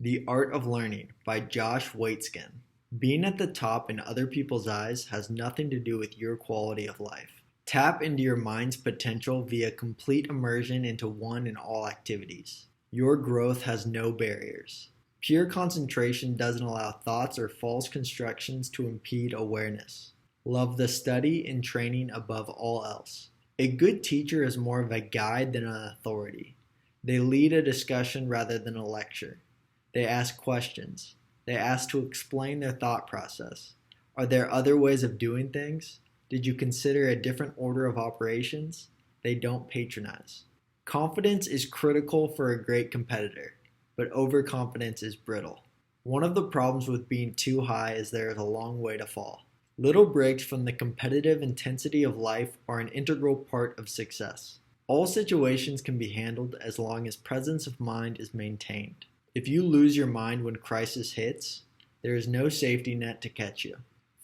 The Art of Learning by Josh Waitzkin. Being at the top in other people's eyes has nothing to do with your quality of life. Tap into your mind's potential via complete immersion into one and all activities. Your growth has no barriers. Pure concentration doesn't allow thoughts or false constructions to impede awareness. Love the study and training above all else. A good teacher is more of a guide than an authority. They lead a discussion rather than a lecture. They ask questions. They ask to explain their thought process. Are there other ways of doing things? Did you consider a different order of operations? They don't patronize. Confidence is critical for a great competitor, but overconfidence is brittle. One of the problems with being too high is there is a long way to fall. Little breaks from the competitive intensity of life are an integral part of success. All situations can be handled as long as presence of mind is maintained. If you lose your mind when crisis hits, there is no safety net to catch you.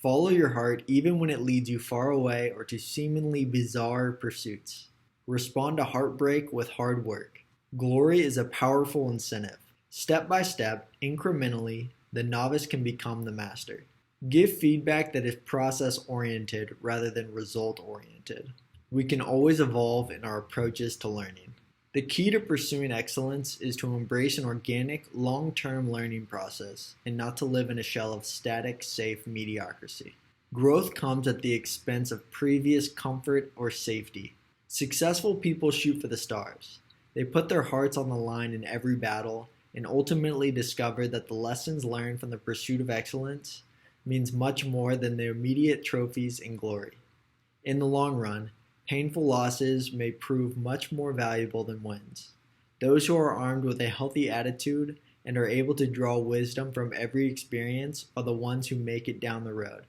Follow your heart even when it leads you far away or to seemingly bizarre pursuits. Respond to heartbreak with hard work. Glory is a powerful incentive. Step by step, incrementally, the novice can become the master. Give feedback that is process-oriented rather than result-oriented. We can always evolve in our approaches to learning. The key to pursuing excellence is to embrace an organic, long-term learning process and not to live in a shell of static, safe mediocrity. Growth comes at the expense of previous comfort or safety. Successful people shoot for the stars. They put their hearts on the line in every battle and ultimately discover that the lessons learned from the pursuit of excellence means much more than their immediate trophies and glory. In the long run, painful losses may prove much more valuable than wins. Those who are armed with a healthy attitude and are able to draw wisdom from every experience are the ones who make it down the road.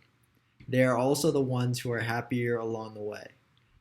They are also the ones who are happier along the way.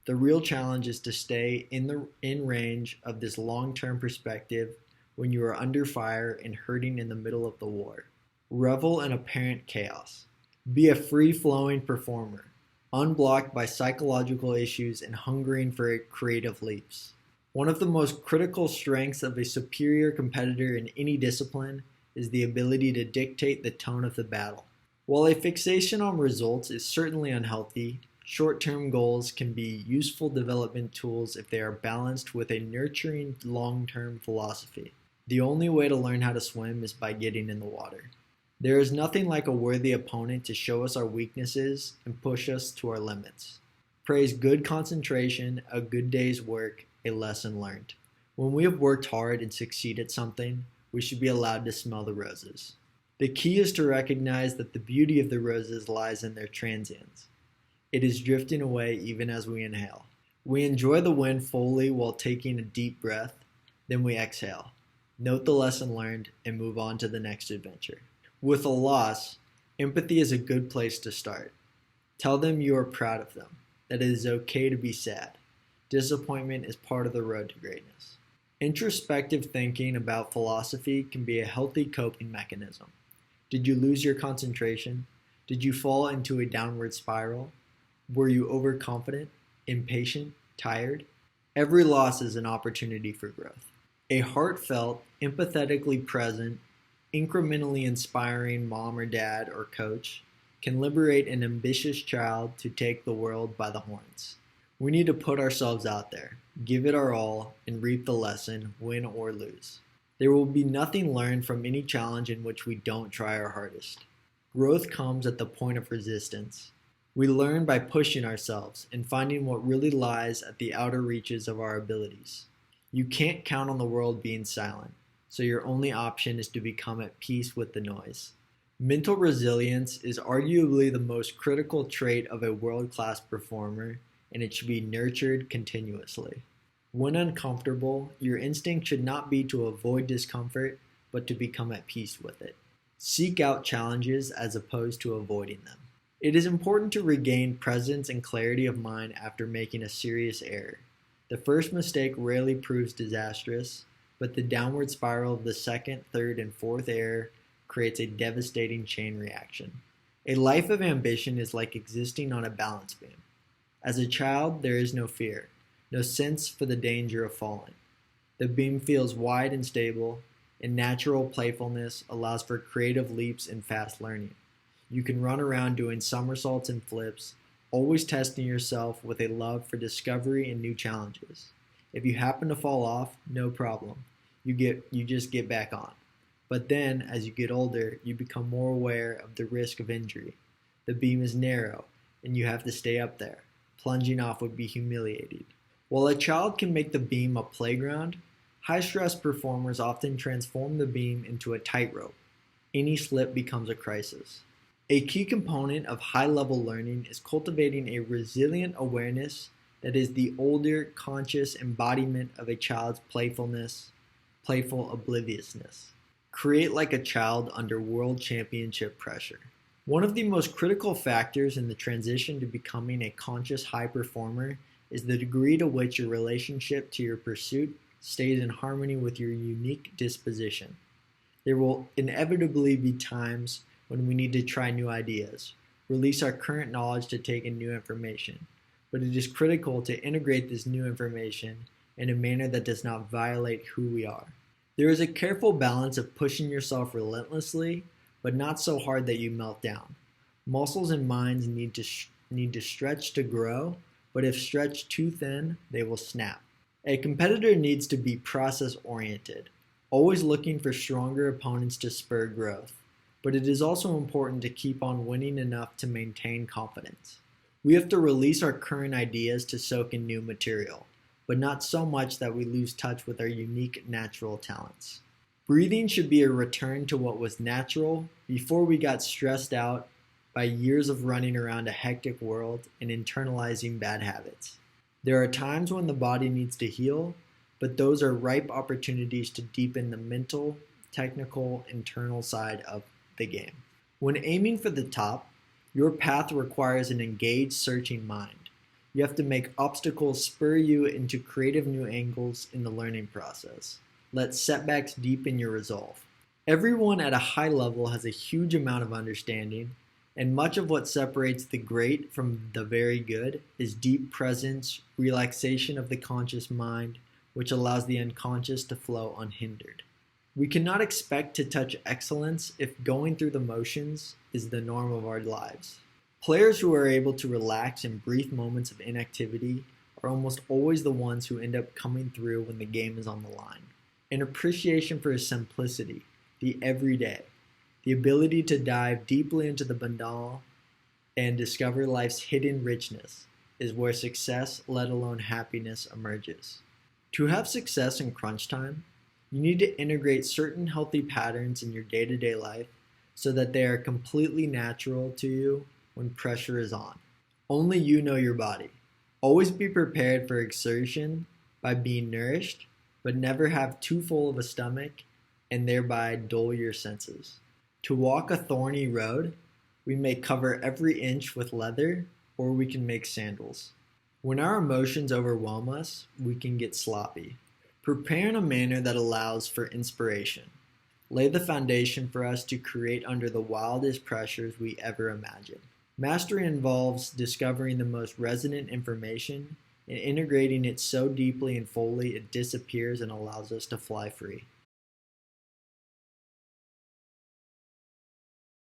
The real challenge is to stay in range of this long-term perspective when you are under fire and hurting in the middle of the war. Revel in apparent chaos. Be a free-flowing performer, unblocked by psychological issues and hungering for creative leaps. One of the most critical strengths of a superior competitor in any discipline is the ability to dictate the tone of the battle. While a fixation on results is certainly unhealthy, short-term goals can be useful development tools if they are balanced with a nurturing long-term philosophy. The only way to learn how to swim is by getting in the water. There is nothing like a worthy opponent to show us our weaknesses and push us to our limits. Praise good concentration, a good day's work, a lesson learned. When we have worked hard and succeed at something, we should be allowed to smell the roses. The key is to recognize that the beauty of the roses lies in their transience. It is drifting away even as we inhale. We enjoy the wind fully while taking a deep breath, then we exhale. Note the lesson learned and move on to the next adventure. With a loss, empathy is a good place to start. Tell them you are proud of them, that it is okay to be sad. Disappointment is part of the road to greatness. Introspective thinking about philosophy can be a healthy coping mechanism. Did you lose your concentration? Did you fall into a downward spiral? Were you overconfident, impatient, tired? Every loss is an opportunity for growth. A heartfelt, empathetically present, incrementally inspiring mom or dad or coach can liberate an ambitious child to take the world by the horns. We need to put ourselves out there, give it our all, and reap the lesson, win or lose. There will be nothing learned from any challenge in which we don't try our hardest. Growth comes at the point of resistance. We learn by pushing ourselves and finding what really lies at the outer reaches of our abilities. You can't count on the world being silent, so your only option is to become at peace with the noise. Mental resilience is arguably the most critical trait of a world-class performer, and it should be nurtured continuously. When uncomfortable, your instinct should not be to avoid discomfort, but to become at peace with it. Seek out challenges as opposed to avoiding them. It is important to regain presence and clarity of mind after making a serious error. The first mistake rarely proves disastrous, but the downward spiral of the second, third, and fourth error creates a devastating chain reaction. A life of ambition is like existing on a balance beam. As a child, there is no fear, no sense for the danger of falling. The beam feels wide and stable, and natural playfulness allows for creative leaps and fast learning. You can run around doing somersaults and flips, always testing yourself with a love for discovery and new challenges. If you happen to fall off, no problem. You just get back on. But then, as you get older, you become more aware of the risk of injury. The beam is narrow, and you have to stay up there. Plunging off would be humiliating. While a child can make the beam a playground, high-stress performers often transform the beam into a tightrope. Any slip becomes a crisis. A key component of high-level learning is cultivating a resilient awareness that is the older, conscious embodiment of a child's playful obliviousness. Create like a child under world championship pressure. One of the most critical factors in the transition to becoming a conscious high performer is the degree to which your relationship to your pursuit stays in harmony with your unique disposition. There will inevitably be times when we need to try new ideas, release our current knowledge to take in new information, but it is critical to integrate this new information in a manner that does not violate who we are. There is a careful balance of pushing yourself relentlessly, but not so hard that you melt down. Muscles and minds need to stretch to grow, but if stretched too thin, they will snap. A competitor needs to be process-oriented, always looking for stronger opponents to spur growth, but it is also important to keep on winning enough to maintain confidence. We have to release our current ideas to soak in new material, but not so much that we lose touch with our unique natural talents. Breathing should be a return to what was natural before we got stressed out by years of running around a hectic world and internalizing bad habits. There are times when the body needs to heal, but those are ripe opportunities to deepen the mental, technical, internal side of the game. When aiming for the top, your path requires an engaged, searching mind. You have to make obstacles spur you into creative new angles in the learning process. Let setbacks deepen your resolve. Everyone at a high level has a huge amount of understanding, and much of what separates the great from the very good is deep presence, relaxation of the conscious mind, which allows the unconscious to flow unhindered. We cannot expect to touch excellence if going through the motions is the norm of our lives. Players who are able to relax in brief moments of inactivity are almost always the ones who end up coming through when the game is on the line. An appreciation for simplicity, the everyday, the ability to dive deeply into the banal and discover life's hidden richness is where success, let alone happiness, emerges. To have success in crunch time, you need to integrate certain healthy patterns in your day-to-day life so that they are completely natural to you when pressure is on. Only you know your body. Always be prepared for exertion by being nourished, but never have too full of a stomach and thereby dull your senses. To walk a thorny road, we may cover every inch with leather, or we can make sandals. When our emotions overwhelm us, we can get sloppy. Prepare in a manner that allows for inspiration. Lay the foundation for us to create under the wildest pressures we ever imagined. Mastery involves discovering the most resonant information and integrating it so deeply and fully it disappears and allows us to fly free.